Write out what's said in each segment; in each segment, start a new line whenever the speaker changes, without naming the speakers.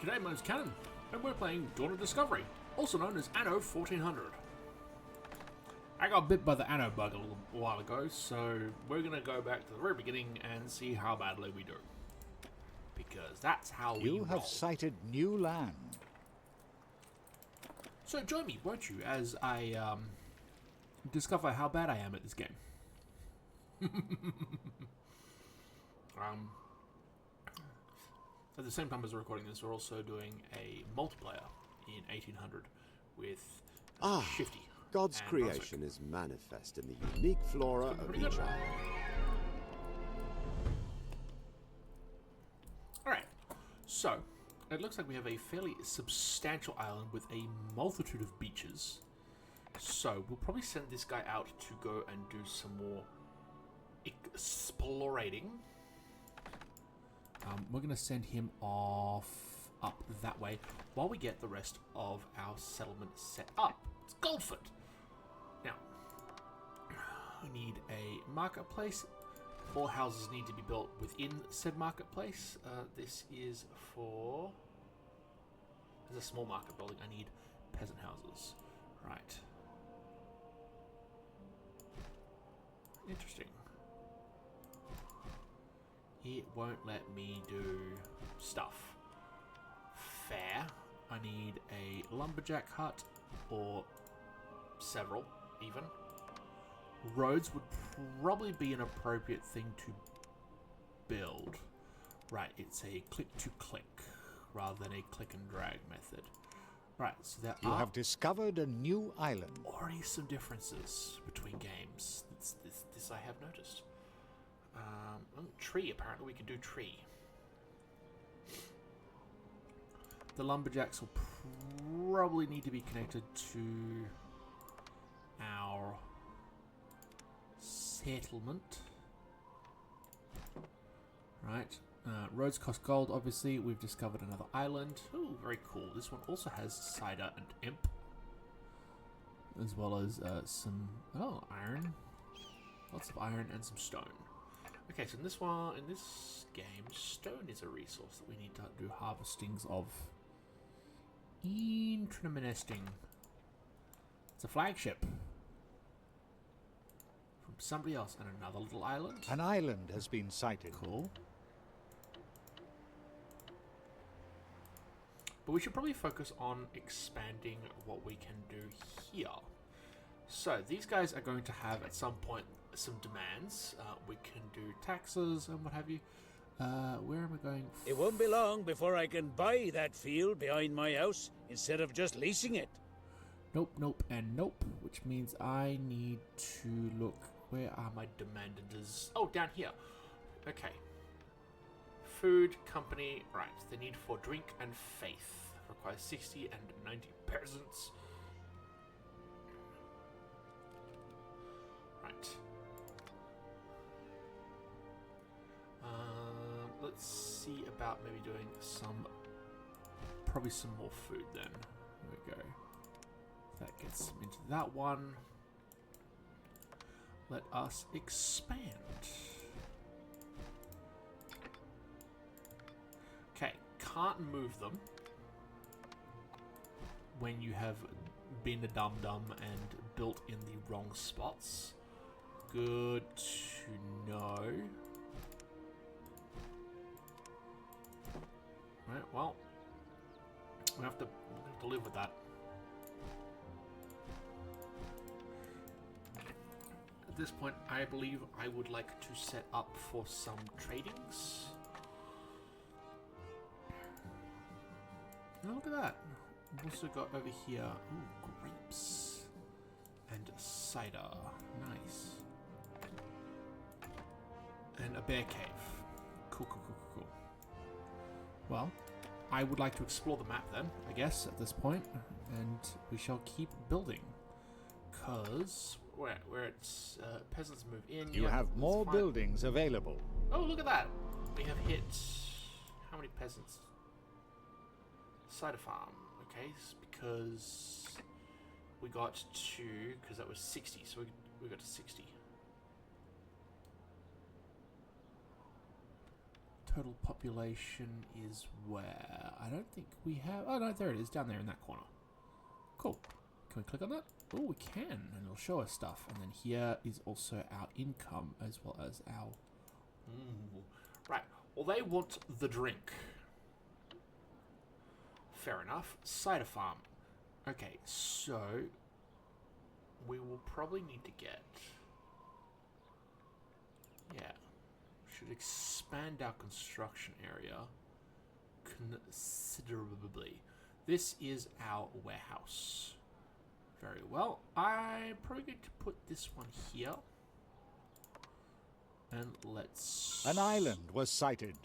G'day, my name's Cannon, and we're playing Dawn of Discovery, also known as Anno 1400. I got bit by the Anno bug a little while ago, so we're going to go back to the very beginning and see how badly we do. Because that's how we roll.
You have sighted new land.
So join me, won't you, as I discover how bad I am at this game. At the same time as recording this, we're also doing a multiplayer in 1800 with Shifty.
God's creation is manifest in the unique flora of each island.
Alright, so it looks like we have a fairly substantial island with a multitude of beaches. So we'll probably send this guy out to go and do some more explorating. We're going to send him off up that way while we get the rest of our settlement set up. It's Goldford. Now, we need a marketplace. All houses need to be built within said marketplace. This is for... There's a small market building. I need peasant houses. Right. Interesting. It won't let me do stuff. Fair. I need a lumberjack hut, or several, even. Roads would probably be an appropriate thing to build. Right, it's a click-to-click, rather than a click-and-drag method. Right, so there
You have discovered a new island.
already some differences between games. This I have noticed. Tree, apparently we can do tree. The lumberjacks will probably need to be connected to our settlement. Right. Roads cost gold, obviously. We've discovered another island. Ooh, very cool. This one also has cider and imp. As well as some... Oh, iron. Lots of iron and some stone. Okay, so in this one, in this game, stone is a resource that we need to do harvestings of. Interesting. It's a flagship from somebody else and another little island.
An island has been sighted.
Cool. But we should probably focus on expanding what we can do here. So these guys are going to have at some point some demands. We can do taxes and what have you. Where am I going?
It won't be long before I can buy that field behind my house instead of just leasing it.
Nope, nope, and nope. Which means I need to look. Where are my demanders? Oh, down here. Okay. Food, company. Right. The need for drink and faith requires 60 and 90 peasants. Right. Let's see about maybe doing probably some more food then. There we go. That gets them into that one. Let us expand. Okay, can't move them when you have been a dum-dum and built in the wrong spots. Good to know. Right, well, we have to live with that. At this point, I believe I would like to set up for some tradings. Now look at that. We've also got over here, ooh, grapes and cider. Nice. And a bear cave. Cool, cool, cool, cool, cool. Well, I would like to explore the map then, I guess, at this point, and we shall keep building. Because where it's peasants move in,
You have more buildings available.
Oh, look at that! We have hit how many peasants? Cider farm, okay, because we got to, because that was 60, so we got to 60. Total population is where? I don't think we have... Oh, no, there it is, down there in that corner. Cool. Can we click on that? Oh, we can, and it'll show us stuff. And then here is also our income, as well as our... Right. Well, they want the drink. Fair enough. Cider farm. Okay, so... we will probably need to get... yeah. Should expand our construction area considerably. This is our warehouse. Very well. I'm probably going to put this one here. And let's...
An island was sighted.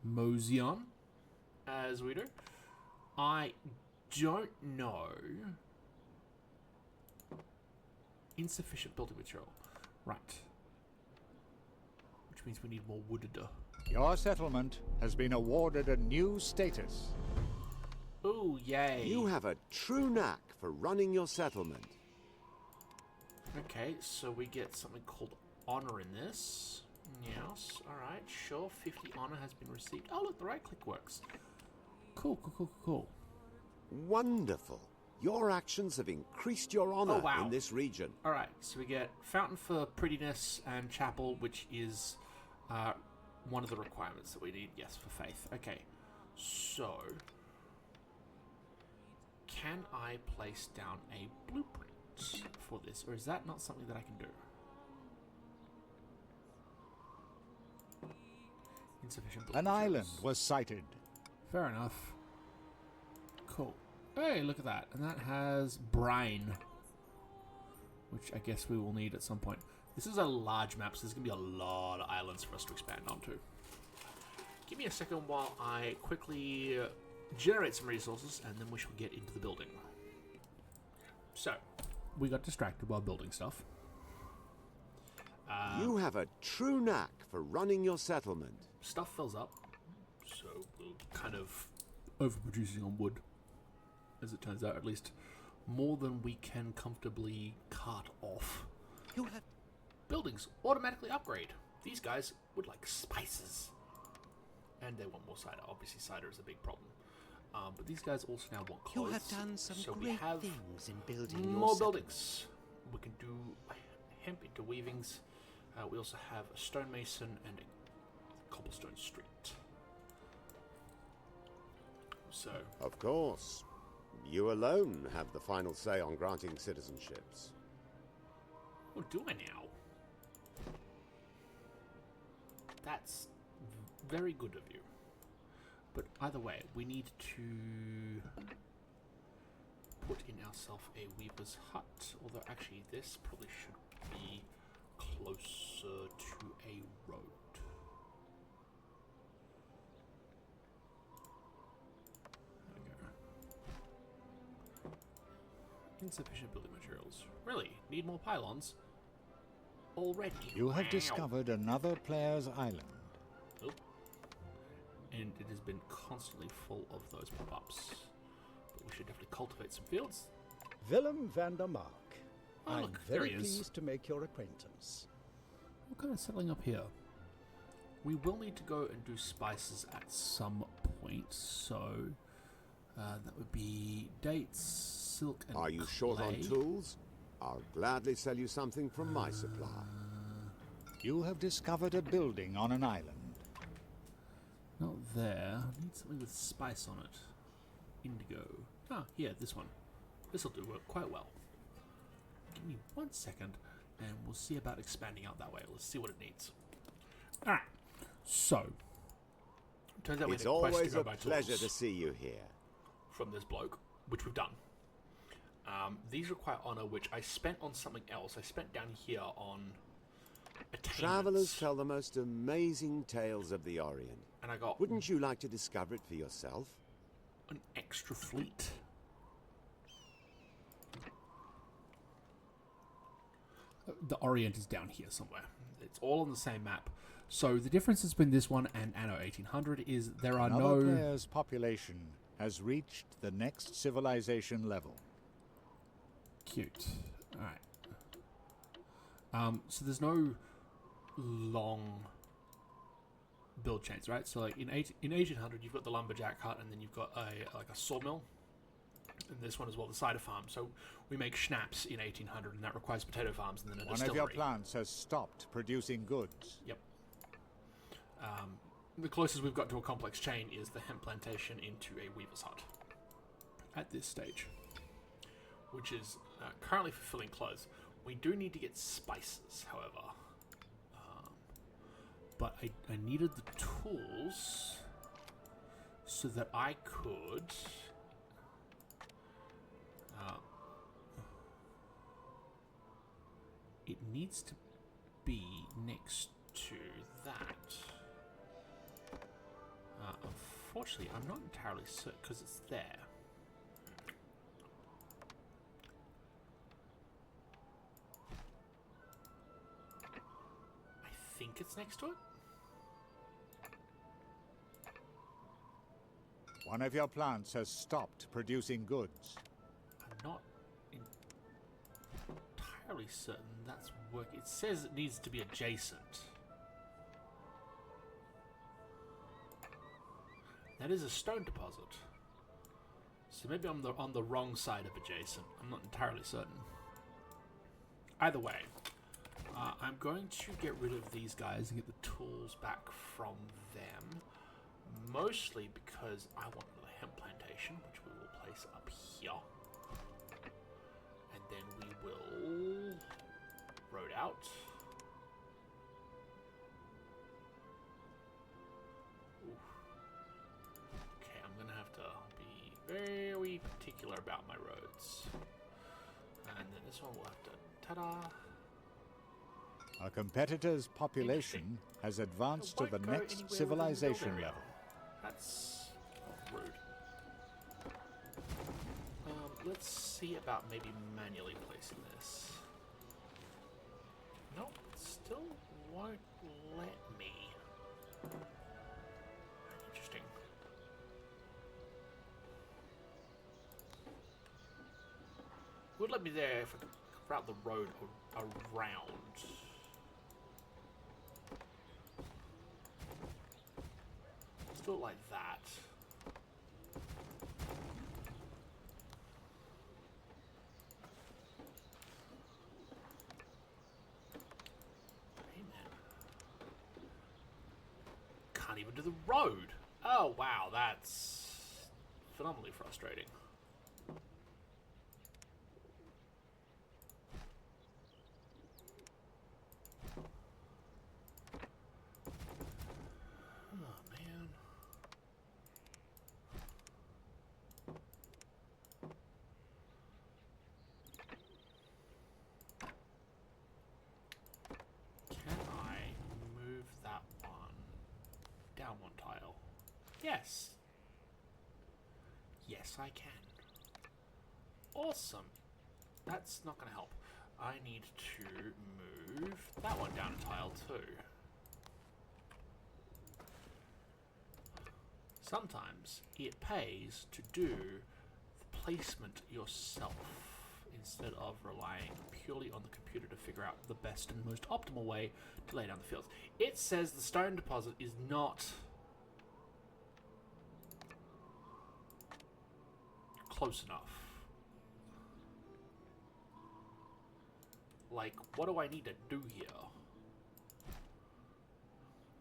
mosey on, as we do. I don't know... insufficient building material. Right. Which means we need more wood.
Your settlement has been awarded a new status.
Oh, yay.
You have a true knack for running your settlement.
Okay, so we get something called honor in this. Yes, alright, sure. 50 honor has been received. Oh, look, the right click works. Cool, cool, cool, cool.
Wonderful. Your actions have increased your honor in this region.
Alright, so we get Fountain for Prettiness and Chapel, which is one of the requirements that we need, yes, for faith. Okay, so... can I place down a blueprint for this, or is that not something that I can do? Insufficient
An
materials.
island was sighted.
Fair enough. Cool. Hey, look at that. And that has brine, which I guess we will need at some point. This is a large map, so there's going to be a lot of islands for us to expand onto. Give me a second while I quickly generate some resources, and then we shall get into the building. So, we got distracted while building stuff.
You have a true knack for running your settlement.
Stuff fills up, so we're kind of overproducing on wood, as it turns out, at least more than we can comfortably cart off.
You have...
buildings automatically upgrade. These guys would like spices, and they want more cider. Obviously, cider is a big problem. But these guys also now want clothes.
You have done some
so
great
we have
things in building
more
your
buildings. We can do hemp into weavings. We also have a stonemason and a cobblestone street. So,
Of course. You alone have the final say on granting citizenships.
what do I now? That's very good of you. But either way, we need to put in ourselves a weaver's hut. Although actually this probably should be closer to a road. There we go. Insufficient building materials. Really? Need more pylons? Already?
You have
Wow.
discovered another player's island.
Nope. And it has been constantly full of those pop-ups. But we should definitely cultivate some fields.
Willem van der Mark.
Oh,
I'm
look, there
very
he is.
pleased to make your acquaintance.
What kind of settling up here? We will need to go and do spices at some point, so that would be dates, silk, and
Are you short on
clay.
tools? I'll gladly sell you something from my supply.
You have discovered a building on an island.
Not there. I need something with spice on it. Indigo. Ah, yeah, this one. This will do work quite well. Give me 1 second, and we'll see about expanding out that way. Let's see what it needs. Alright, so. Turns out we
It's
had a quest
always
to go
a
buy
pleasure
tools
to see you here.
from this bloke, which we've done. These require honor, which I spent on something else. I spent down here on attainments.
Travelers tell the most amazing tales of the Orient.
And I got
Wouldn't you like to discover it for yourself?
an extra fleet. The Orient is down here somewhere. It's all on the same map. So the difference between this one and Anno 1800 is there are
Another
no...
player's population has reached the next civilization level.
Cute. Alright. So there's no long build chains, right? So like in 1800, you've got the lumberjack hut, and then you've got a sawmill, and this one as well, the cider farm. So we make schnapps in 1800, and that requires potato farms, and then a distillery.
One of your plants has stopped producing goods.
Yep. The closest we've got to a complex chain is the hemp plantation into a weaver's hut at this stage, which is currently fulfilling clothes. We do need to get spices, however. But I needed the tools so that I could... it needs to be next to that. Unfortunately, I'm not entirely certain because it's there. I think it's next to it.
One of your plants has stopped producing goods.
I'm not entirely certain that's working. It says it needs to be adjacent. That is a stone deposit. So maybe I'm on the wrong side of adjacent. I'm not entirely certain. Either way, I'm going to get rid of these guys and get the tools back from them. Mostly because I want the hemp plantation, which we will place up here. And then we will road out. Okay, I'm gonna have to be very particular about my roads. And then this one will have to ta-da.
A competitor's population has advanced to the next civilization level.
That's rude. Let's see about maybe manually placing this. Nope, it still won't let me. Interesting. Would let me there if I could route the road around. Let's do it like that. Hey man. Can't even do the road. Oh wow, that's phenomenally frustrating. Yes. Yes, I can. Awesome. That's not going to help. I need to move that one down a tile too. Sometimes it pays to do the placement yourself instead of relying purely on the computer to figure out the best and most optimal way to lay down the fields. It says the stone deposit is not close enough. Like, what do I need to do here?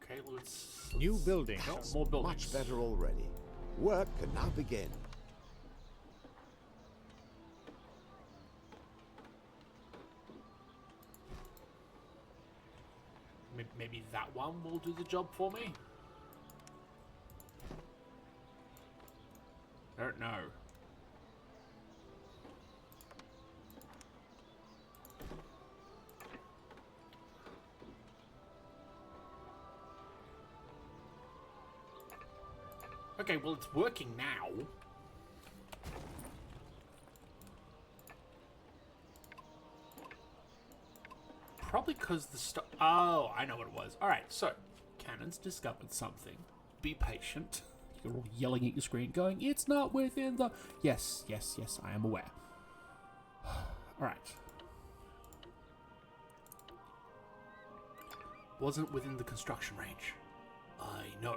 Okay, let's
New building.
more buildings.
Much better already. Work can now begin.
Maybe that one will do the job for me? I don't know. Okay, well, it's working now. Probably because the stuff... Oh, I know what it was. Alright, so, Cannon's discovered something. Be patient. You're all yelling at your screen going, it's not within the... Yes, yes, yes, I am aware. Alright. Wasn't within the construction range. I know.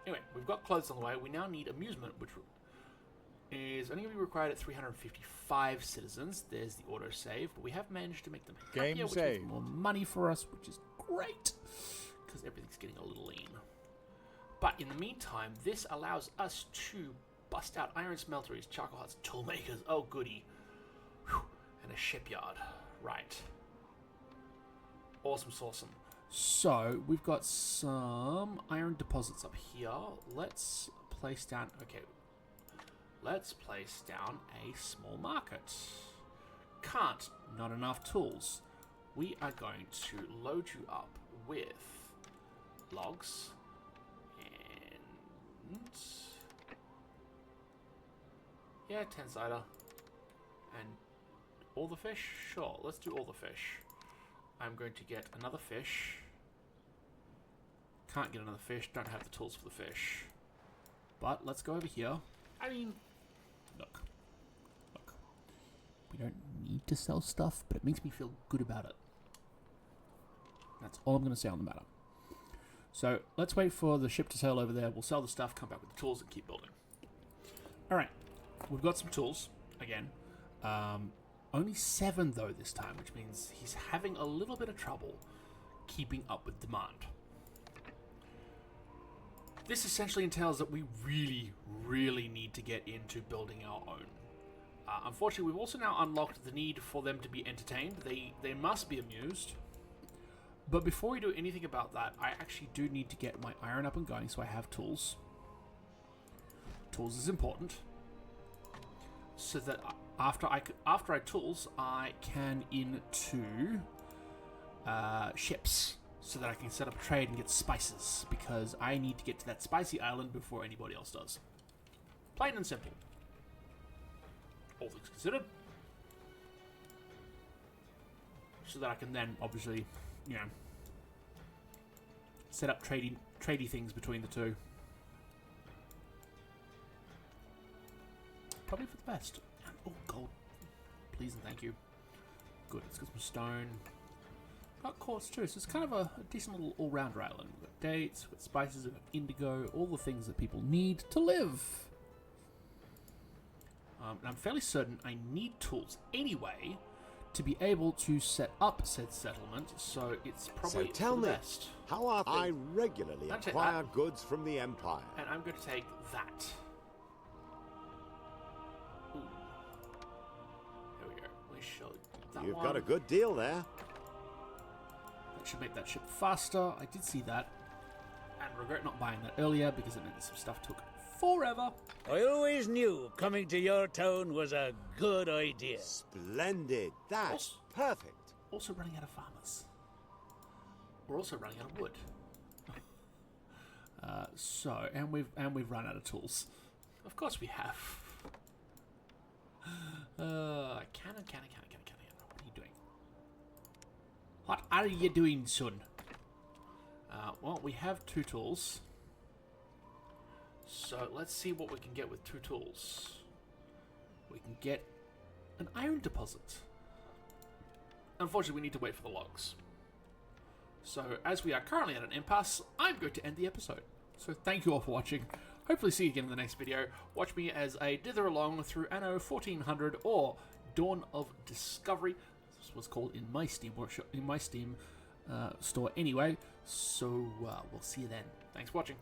Anyway, we've got clothes on the way. We now need amusement, which is only going to be required at 355 citizens. There's the autosave, but we have managed to make them happier,
Game
which
save.
means more money for us, which is great, because everything's getting a little lean. But in the meantime, this allows us to bust out iron smelteries, charcoal huts, tool makers, oh goody, whew, and a shipyard. Right. Awesome, awesome. So, we've got some iron deposits up here. Let's place down... Okay. Let's place down a small market. Can't. Not enough tools. We are going to load you up with logs and... Yeah, 10-sider. And all the fish? Sure, let's do all the fish. I'm going to get another fish. Can't get another fish, don't have the tools for the fish. But let's go over here. I mean, look. We don't need to sell stuff, but it makes me feel good about it. That's all I'm going to say on the matter. So let's wait for the ship to sail over there. We'll sell the stuff, come back with the tools, and keep building. Alright, we've got some tools, again. Only 7 though this time, which means he's having a little bit of trouble keeping up with demand. This essentially entails that we really need to get into building our own. Unfortunately, we've also now unlocked the need for them to be entertained. They must be amused. But before we do anything about that, I actually do need to get my iron up and going so I have tools. Tools is important. So that after I tools, I can into ships. So that I can set up trade and get spices. Because I need to get to that spicy island before anybody else does. Plain and simple. All things considered. So that I can then, obviously, you know, set up tradey things between the two. Probably for the best. And, oh, gold. Please and thank you. Good, let's get some stone. Got quartz too, so it's kind of a decent little all-rounder island. We've got dates, we've got spices, we've got indigo, all the things that people need to live. And I'm fairly certain I need tools anyway to be able to set up said settlement, so it's probably
so tell
for the
me,
best.
How are things? I regularly acquire goods from the Empire.
And I'm going to take that. Ooh. Here we go. We shall do that.
You've got a good deal there.
That should make that ship faster. I did see that. And regret not buying that earlier because it meant that some stuff took forever.
I always knew coming to your town was a good idea.
Splendid. That's perfect.
Also running out of farmers. We're also running out of wood. And we've run out of tools. Of course we have. Cannon. What are you doing? What are you doing, son? Well, we have 2 tools. So let's see what we can get with 2 tools. We can get an iron deposit. Unfortunately, we need to wait for the logs. So as we are currently at an impasse, I'm going to end the episode. So thank you all for watching. Hopefully see you again in the next video. Watch me as I dither along through Anno 1400 or Dawn of Discovery. This was called in my Steam workshop, in my Steam store anyway. So we'll see you then. Thanks for watching.